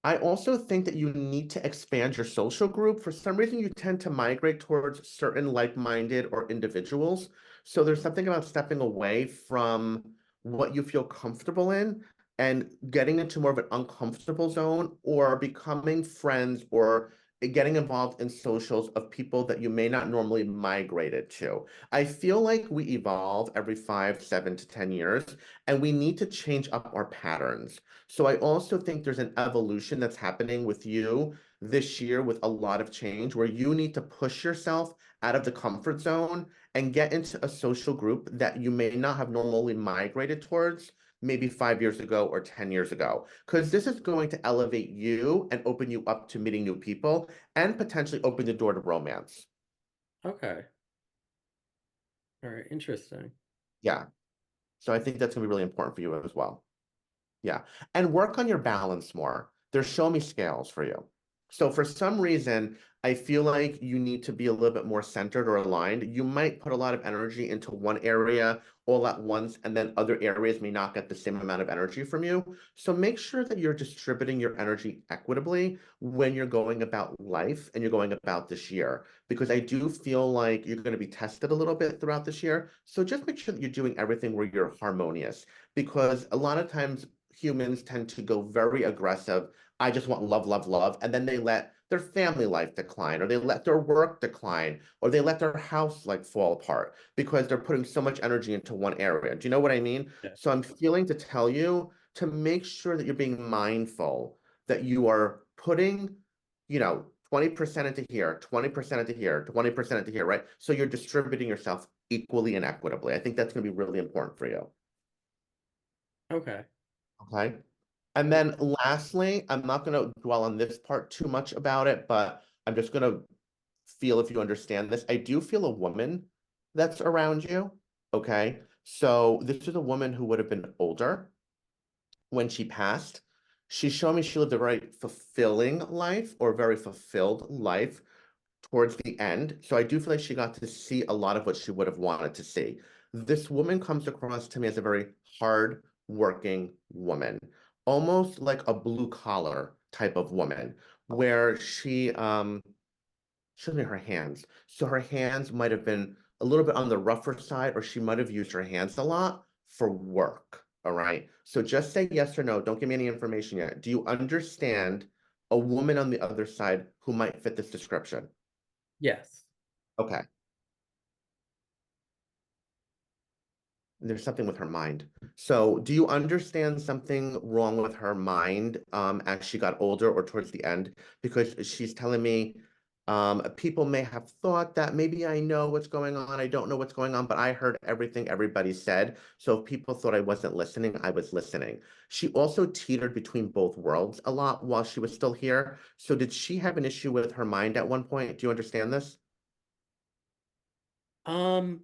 I also think that you need to expand your social group. For some reason, you tend to migrate towards certain like-minded or individuals. So there's something about stepping away from what you feel comfortable in and getting into more of an uncomfortable zone, or becoming friends or getting involved in socials of people that you may not normally migrated to. I feel like we evolve every 5, 7 to 10 years, and we need to change up our patterns. So I also think there's an evolution that's happening with you this year, with a lot of change, where you need to push yourself out of the comfort zone and get into a social group that you may not have normally migrated towards maybe 5 years ago or 10 years ago. Because this is going to elevate you and open you up to meeting new people and potentially open the door to romance. okay. All right, interesting. Yeah. So I think that's going to be really important for you as well. Yeah. And work on your balance more. There's show me scales for you. So for some reason, I feel like you need to be a little bit more centered or aligned. You might put a lot of energy into one area all at once, and then other areas may not get the same amount of energy from you. So make sure that you're distributing your energy equitably when you're going about life and you're going about this year, because I do feel like you're going to be tested a little bit throughout this year. So just make sure that you're doing everything where you're harmonious, because a lot of times humans tend to go very aggressive. I just want love, love, love. And then they let their family life decline, or they let their work decline, or they let their house like fall apart because they're putting so much energy into one area. Do you know what I mean? Yeah. So I'm feeling to tell you to make sure that you're being mindful, that you are putting, 20% into here, 20% into here, 20% into here, right? So you're distributing yourself equally and equitably. I think that's going to be really important for you. Okay. Okay. And then lastly, I'm not going to dwell on this part too much about it, but I'm just going to feel if you understand this. I do feel a woman that's around you. Okay. So this is a woman who would have been older when she passed. She showed me she lived a very fulfilling life, or very fulfilled life towards the end. So I do feel like she got to see a lot of what she would have wanted to see. This woman comes across to me as a very hard working woman, almost like a blue collar type of woman, where she showed me her hands. So her hands might have been a little bit on the rougher side, or she might have used her hands a lot for work. All right. So just say yes or no. Don't give me any information yet. Do you understand a woman on the other side who might fit this description? Yes. Okay. There's something with her mind. So do you understand something wrong with her mind as she got older or towards the end? Because she's telling me people may have thought that maybe I know what's going on. I don't know what's going on, but I heard everything everybody said. So if people thought I wasn't listening, I was listening. She also teetered between both worlds a lot while she was still here. So did she have an issue with her mind at one point? Do you understand this? Um,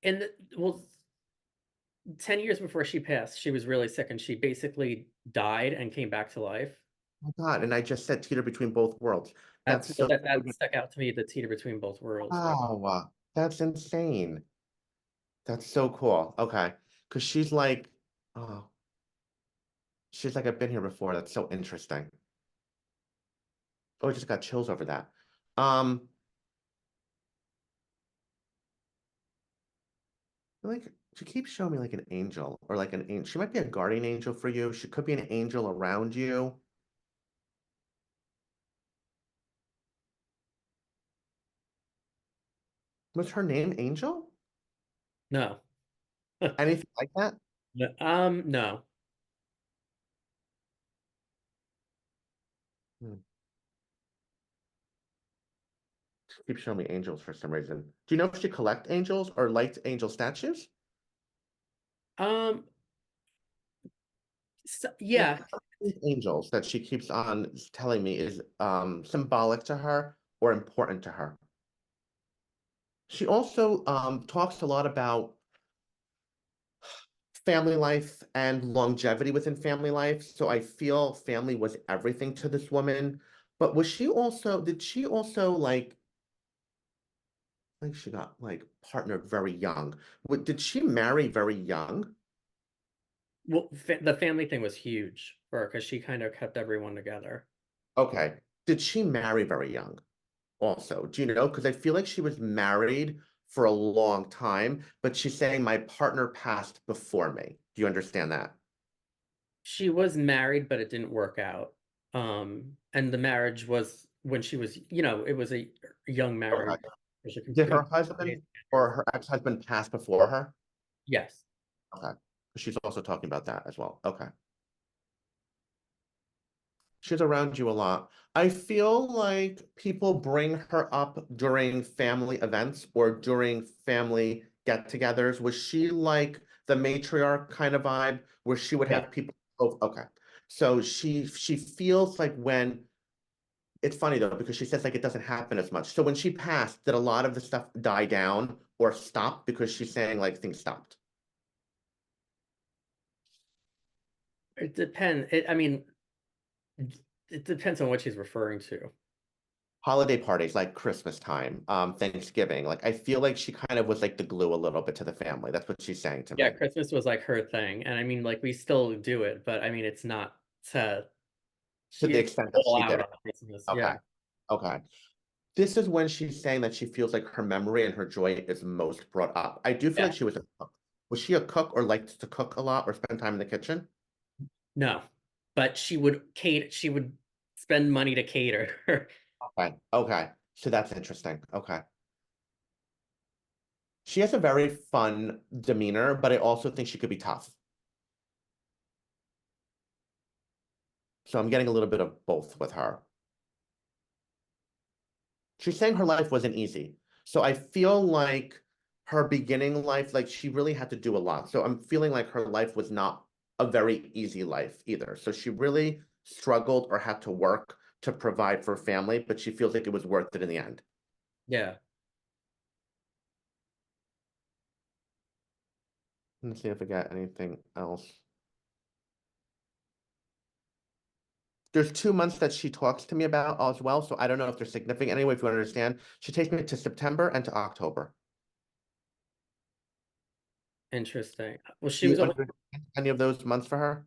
and well, 10 years before she passed, she was really sick and she basically died and came back to life. Oh my God, and I just said teeter between both worlds. That's That's so that stuck out to me, the teeter between both worlds. Yeah. wow, that's insane. That's so cool. Okay. Because oh, she's like, I've been here before. That's so interesting. Oh, I just got chills over that. Um, like she keeps showing me like an angel, or like an angel. She might be a guardian angel for you. She could be an angel around you. Was her name Angel? No. Anything like that? No. Hmm. She keeps showing me angels for some reason. Do you know if she collect angels or liked angel statues? Um, Yeah. yeah. these angels that she keeps on telling me is symbolic to her or important to her. She also talks a lot about family life and longevity within family life. So I feel family was everything to this woman. But did she also like she got like partnered very young? Did she marry very young? Well, the family thing was huge for her because she kind of kept everyone together. Okay. Did she marry very young also? Do you know? Because I feel like she was married for a long time, but she's saying my partner passed before me. Do you understand that? She was married, but it didn't work out. And the marriage was when she was, it was a young Okay. marriage. It was a Did complete. her husband or her ex-husband pass before her? Yes. Okay. She's also talking about that as well. Okay. She's around you a lot. I feel like people bring her up during family events or during family get-togethers. Was she like the matriarch kind of vibe where she would Yeah. have people? Oh, okay. So she feels like when it's funny though, because she says like it doesn't happen as much. So when she passed, did a lot of the stuff die down or stop because she's saying like things stopped? It depends. I mean, it depends on what she's referring to. Holiday parties like Christmas time, Thanksgiving. Like I feel like she kind of was like the glue a little bit to the family. That's what she's saying to Yeah, me. Christmas was like her thing. And I mean, like we still do it, but I mean, it's not to To she the is extent that all she out did on it. Christmas. Okay. Yeah. Okay. This is when she's saying that she feels like her memory and her joy is most brought up. I do feel Yeah. like she was a cook. Was she a cook or liked to cook a lot or spend time in the kitchen? No. But she would spend money to cater. Okay. Okay. So that's interesting. Okay. She has a very fun demeanor, but I also think she could be tough. So I'm getting a little bit of both with her. She's saying her life wasn't easy. So I feel like her beginning life, like she really had to do a lot. So I'm feeling like her life was not a very easy life either. So she really struggled or had to work to provide for family, but she feels like it was worth it in the end. Yeah. Let's see if I got anything else. There's 2 months that she talks to me about as well, so I don't know if they're significant. Anyway, if you understand, she takes me to September and to October. Interesting. Well, Do she you was always, understand any of those months for her?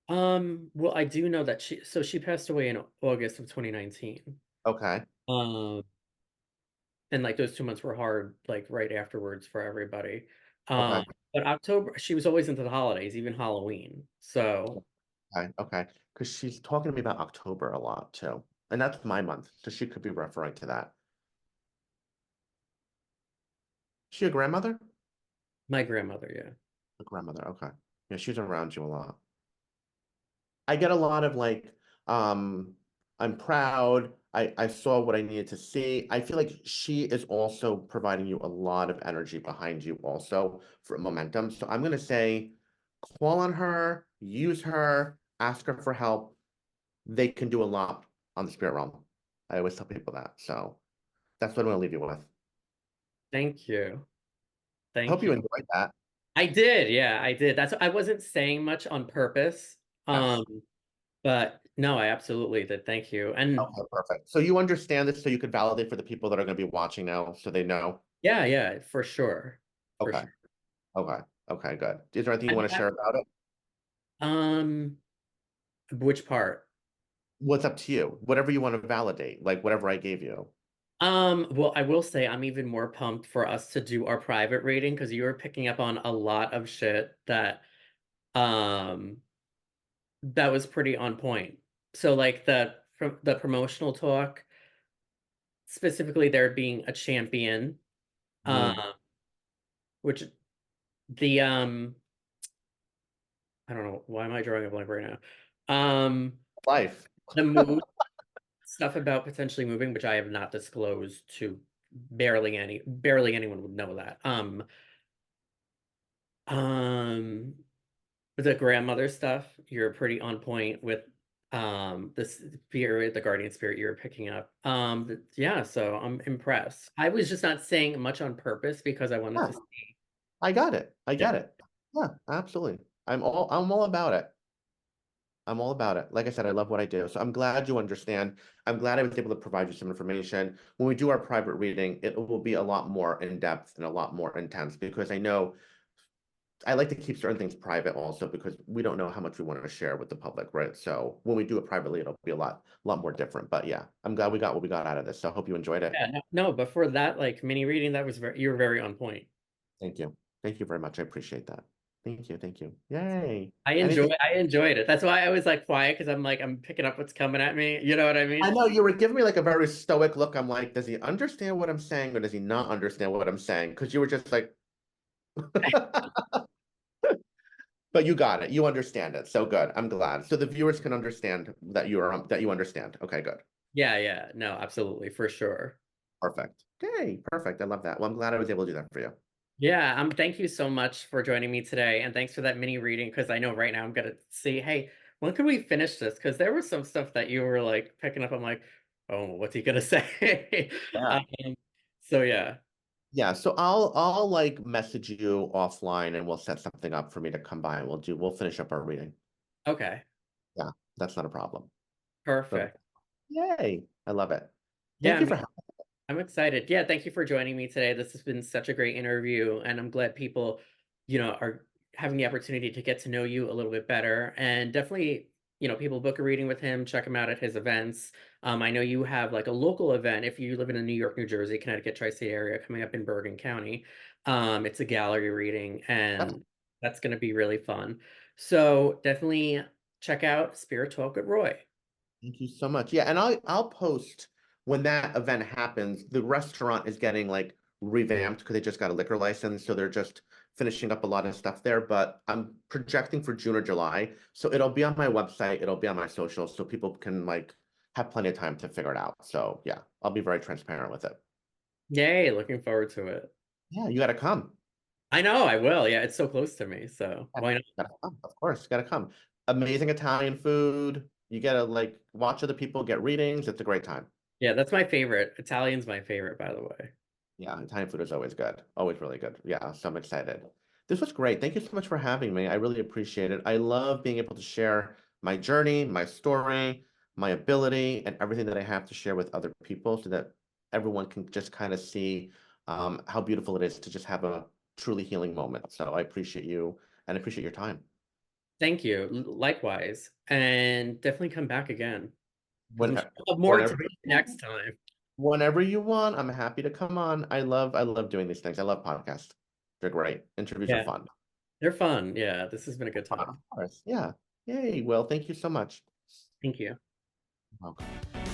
well, I do know that she passed away in August of 2019. Okay. Um, and like those 2 months were hard, like right afterwards for everybody. Okay. But October, she was always into the holidays, even Halloween. So Okay, okay. Because she's talking to me about October a lot too. And that's my month, so she could be referring to that. She a grandmother? my grandmother, yeah. A grandmother, okay. Yeah, she's around you a lot. I get a lot of like, um, I'm proud. I saw what I needed to see. I feel like she is also providing you a lot of energy behind you also for momentum. So I'm gonna say call on her, use her, ask her for help. They can do a lot on the spirit realm. I always tell people that. So that's what I'm gonna leave you with. Thank you. I hope Thank you you. enjoyed that. I did, yeah, I did. I wasn't saying much on purpose. Yes. Um, but no, I absolutely did. Thank you. And Okay, perfect. So you understand this so you could validate for the people that are going to be watching now so they know. yeah, yeah, for sure. For Okay. sure. Okay. Okay, good. Is there anything I you mean, want to share about it? um, which part? What's up to you? Whatever you want to validate, like whatever I gave you. Well, I will say I'm even more pumped for us to do our private reading because you were picking up on a lot of shit um that was pretty on point. So like the promotional talk, specifically there being a champion, um, Mhm. which the I don't know why am I drawing a blank right now. Life. The move stuff about potentially moving, which I have not disclosed to barely anyone would know that. Um with the grandmother stuff, you're pretty on point with the spirit, the guardian spirit you're picking up. Yeah, so I'm impressed. I was just not saying much on purpose because I wanted Yeah, to see. I got it. I Yeah. get it. Yeah, absolutely. I'm all about it. I'm all about it. Like I said, I love what I do. So I'm glad you understand. I'm glad I was able to provide you some information. When we do our private reading, it will be a lot more in depth and a lot more intense because I know I like to keep certain things private also because we don't know how much we want to share with the public, right? So when we do it privately, it'll be a lot more different. But yeah, I'm glad we got what we got out of this. So I hope you enjoyed it. Yeah, no, but for that like mini reading, that was you were very on point. Thank you. Thank you very much. I appreciate that. Thank you. Thank you. Yay. I Anything. enjoyed it. That's why I was like quiet because I'm like I'm picking up what's coming at me. You know what I I mean? know you were giving me like a very stoic look. I'm like, does he understand what I'm saying or does he not understand what I'm saying? Because you were just like, but you got it. You understand it. So good. I'm glad. So the viewers can understand that you understand. Okay, good. Yeah, yeah, no, absolutely, for sure. Perfect. Okay, perfect. I love that. Well, I'm glad I was able to do that for you. Yeah, thank you so much for joining me today, and thanks for that mini reading because I know right now I'm gonna see, hey, when can we finish this? Because there was some stuff that you were like picking up. I'm like, oh, what's he gonna say? Yeah. Um, so yeah, Yeah, so I'll like message you offline and we'll set something up for me to come by and we'll finish up our reading. okay, Yeah, that's not a problem. So perfect. yay. I love it. Thank Yeah, you for I'm excited. Yeah, thank you for joining me today. This has been such a great interview, and I'm glad people, are having the opportunity to get to know you a little bit better. And definitely, people book a reading with him, check him out at his events. I know you have like a local event if you live in a New York, New Jersey, Connecticut, Tri-State area coming up in Bergen County. It's a gallery reading, Yep. and that's going to be really fun. So definitely check out Spirit Talk with Roy. Thank you so much. Yeah, and I'll post when that event happens. The restaurant is getting like revamped because they just got a liquor license, so they're just finishing up a lot of stuff there. But I'm projecting for June or July, so it'll be on my website, it'll be on my socials, so people can like have plenty of time to figure it out. So yeah, I'll be very transparent with it. Yay, looking forward to it. Yeah, you got to come. I know I will. Yeah, it's so close to me. So Yeah, why not? gotta come. Of course, gotta come. Amazing Italian food. You gotta like watch other people get readings. It's a great time. Yeah, that's my favorite. Italian's my favorite, by the way. Yeah, Italian food is always good. Always really good. Yeah, so I'm excited. This was great. Thank you so much for having me. I really appreciate it. I love being able to share my journey, my story, my ability, and everything that I have to share with other people so that everyone can just kind of see how beautiful it is to just have a truly healing moment. So I appreciate you and I appreciate your time. Thank you. Likewise. And definitely come back again because I'm When, sure we'll have more to whenever read next time. Whenever you want, I'm happy to come on. I love doing these things. I love podcasts. They're great. Interviews are Yeah, fun. they're fun. Yeah, this has been a good Fun, of time. course. Yeah. Yay. Well, thank you so much. Thank you. Welcome.